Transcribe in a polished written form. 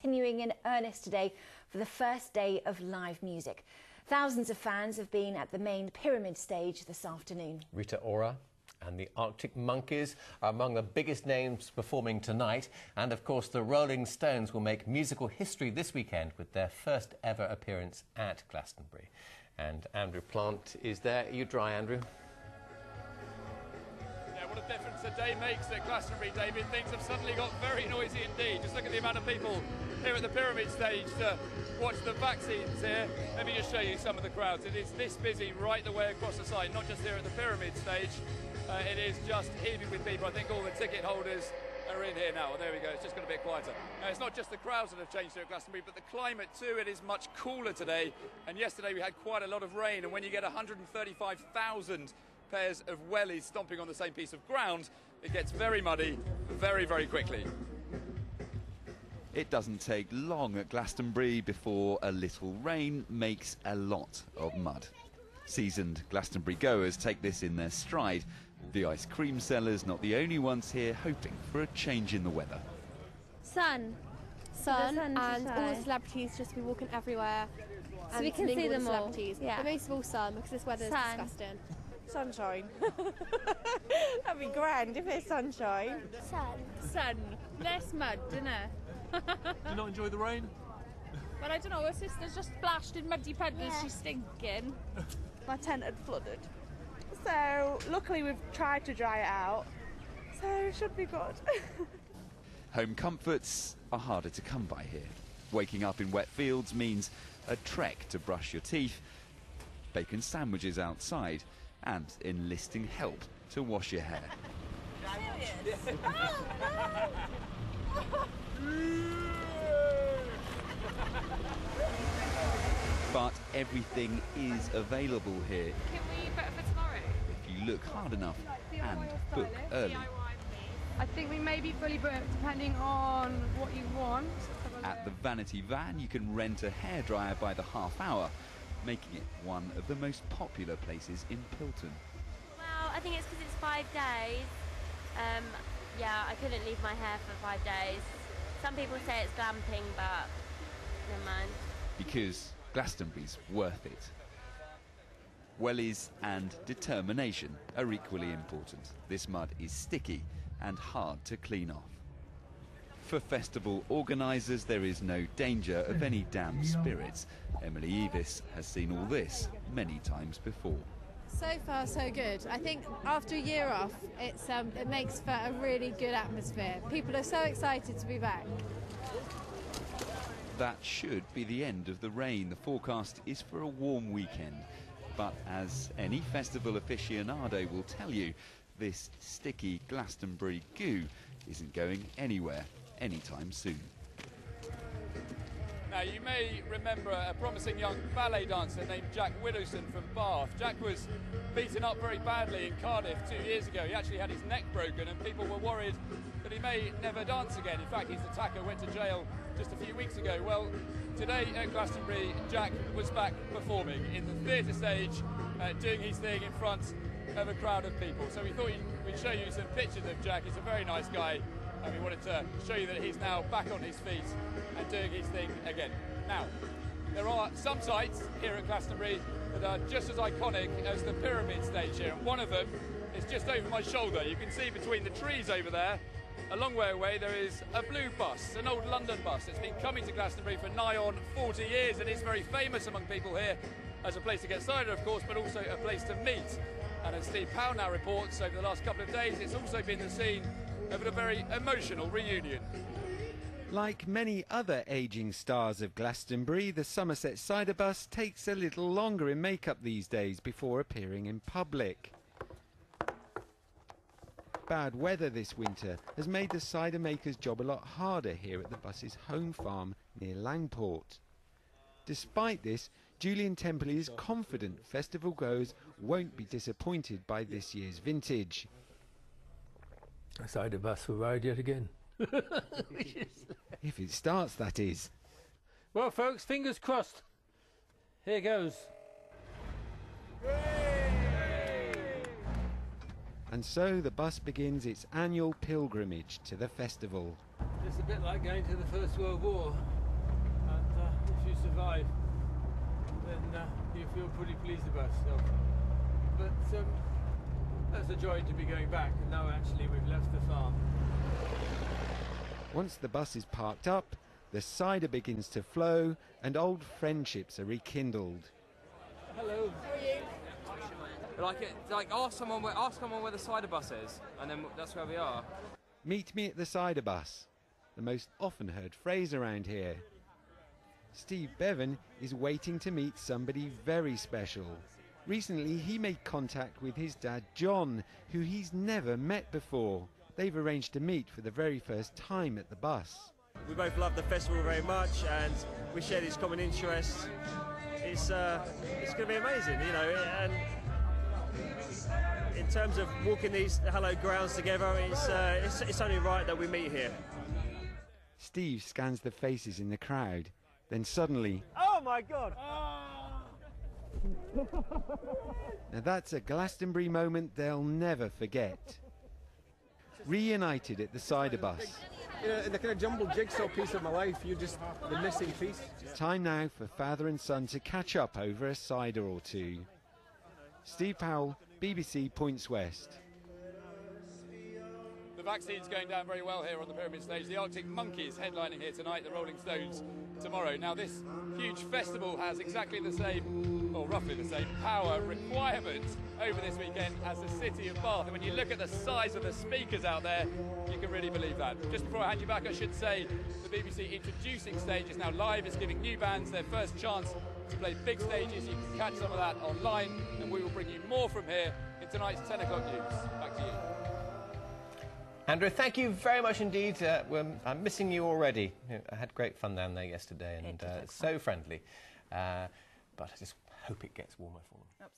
Continuing in earnest today for the first day of live music. Thousands of fans have been at the main Pyramid stage this afternoon. Rita Ora and the Arctic Monkeys are among the biggest names performing tonight. And of course the Rolling Stones will make musical history this weekend with their first ever appearance at Glastonbury. And Andrew Plant is there. Are you dry, Andrew? What a difference a day makes at Glastonbury, David. Things have suddenly got very noisy indeed. Just look at the amount of people here at the Pyramid stage to watch the back scenes here. Let me just show you some of the crowds. It is this busy right the way across the site, not just here at the Pyramid stage. It is just heaving with people. I think all the ticket holders are in here now. Well, there we go. It's just got a bit quieter. Now, it's not just the crowds that have changed here at Glastonbury, but the climate too. It is much cooler today. And yesterday we had quite a lot of rain. And when you get 135,000 pairs of wellies stomping on the same piece of ground, it gets very muddy very, very quickly. It doesn't take long at Glastonbury before a little rain makes a lot of mud. Seasoned Glastonbury goers take this in their stride. The ice cream sellers not the only ones here hoping for a change in the weather. Sun and all the celebrities just be walking everywhere. So we can see them all. Yeah. But most of all sun, because this weather is disgusting. Sunshine. That'd be grand if there's sunshine. Sun. Less mud, dunno. Do you not enjoy the rain? Well, I don't know, her sister's just splashed in muddy puddles, she's stinking. My tent had flooded. So luckily we've tried to dry it out. So it should be good. Home comforts are harder to come by here. Waking up in wet fields means a trek to brush your teeth, bacon sandwiches outside, and enlisting help to wash your hair. Serious? Oh, no! But everything is available here. Can we book for tomorrow? If you look hard enough and book early. I think we may be fully booked depending on what you want. At the Vanity Van you can rent a hairdryer by the half hour, making it one of the most popular places in Pilton. Well, I think it's because it's 5 days. Yeah, I couldn't leave my hair for 5 days. Some people say it's glamping, but never mind. Because Glastonbury's worth it. Wellies and determination are equally important. This mud is sticky and hard to clean off. For festival organisers, there is no danger of any damp spirits. Emily Evis has seen all this many times before. So far, so good. I think after a year off, it makes for a really good atmosphere. People are so excited to be back. That should be the end of the rain. The forecast is for a warm weekend. But as any festival aficionado will tell you, this sticky Glastonbury goo isn't going anywhere anytime soon. Now, you may remember a promising young ballet dancer named Jack Widdowson from Bath. Jack was beaten up very badly in Cardiff 2 years ago. He actually had his neck broken and people were worried that he may never dance again. In fact, his attacker went to jail just a few weeks ago. Well, today at Glastonbury, Jack was back performing in the theatre stage, doing his thing in front of a crowd of people. So we thought we'd show you some pictures of Jack. He's a very nice guy. And we wanted to show you that he's now back on his feet and doing his thing again. Now, there are some sites here at Glastonbury that are just as iconic as the Pyramid stage here, and one of them is just over my shoulder. You can see between the trees over there, a long way away, there is a blue bus, an old London bus. It's been coming to Glastonbury for nigh on 40 years and is very famous among people here as a place to get cider, of course, but also a place to meet. And as Steve Powell now reports, over the last couple of days, it's also been the scene of a very emotional reunion. Like many other ageing stars of Glastonbury, the Somerset Cider Bus takes a little longer in makeup these days before appearing in public. Bad weather this winter has made the cider makers' job a lot harder here at the bus's home farm near Langport. Despite this, Julian Templey is confident festival goers won't be disappointed by this year's vintage. A cider bus will ride yet again. If it starts, that is. Well, folks, fingers crossed. Here goes. And so the bus begins its annual pilgrimage to the festival. It's a bit like going to the First World War, and if you survive, then you feel pretty pleased about yourself. But that's a joy to be going back, and now actually we've left the farm. Once the bus is parked up, the cider begins to flow and old friendships are rekindled. Hello. How are you? Ask someone where the cider bus is, and then that's where we are. Meet me at the cider bus, the most often heard phrase around here. Steve Bevan is waiting to meet somebody very special. Recently he made contact with his dad John, who he's never met before. They've arranged to meet for the very first time at the bus. We both love the festival very much and we share these common interests. It's going to be amazing, you know, and in terms of walking these hallowed grounds together, it's only right that we meet here. Steve scans the faces in the crowd, then suddenly... Oh my God! Now that's a Glastonbury moment they'll never forget. Reunited at the cider bus. You know, the kind of jumbled jigsaw piece of my life, you're just the missing piece. Time now for father and son to catch up over a cider or two. Steve Powell, BBC Points West. The vaccine's going down very well here on the Pyramid stage. The Arctic Monkeys headlining here tonight, the Rolling Stones tomorrow. Now this huge festival has exactly the same, or roughly the same, power requirement over this weekend as the city of Bath. And when you look at the size of the speakers out there, you can really believe that. Just before I hand you back, I should say the BBC introducing stage is now live. It's giving new bands their first chance to play big stages. You can catch some of that online, and we will bring you more from here in tonight's 10 o'clock news. Back to you. Andrew, thank you very much indeed. I'm missing you already. I had great fun down there yesterday and so friendly. But I just hope it gets warmer for them.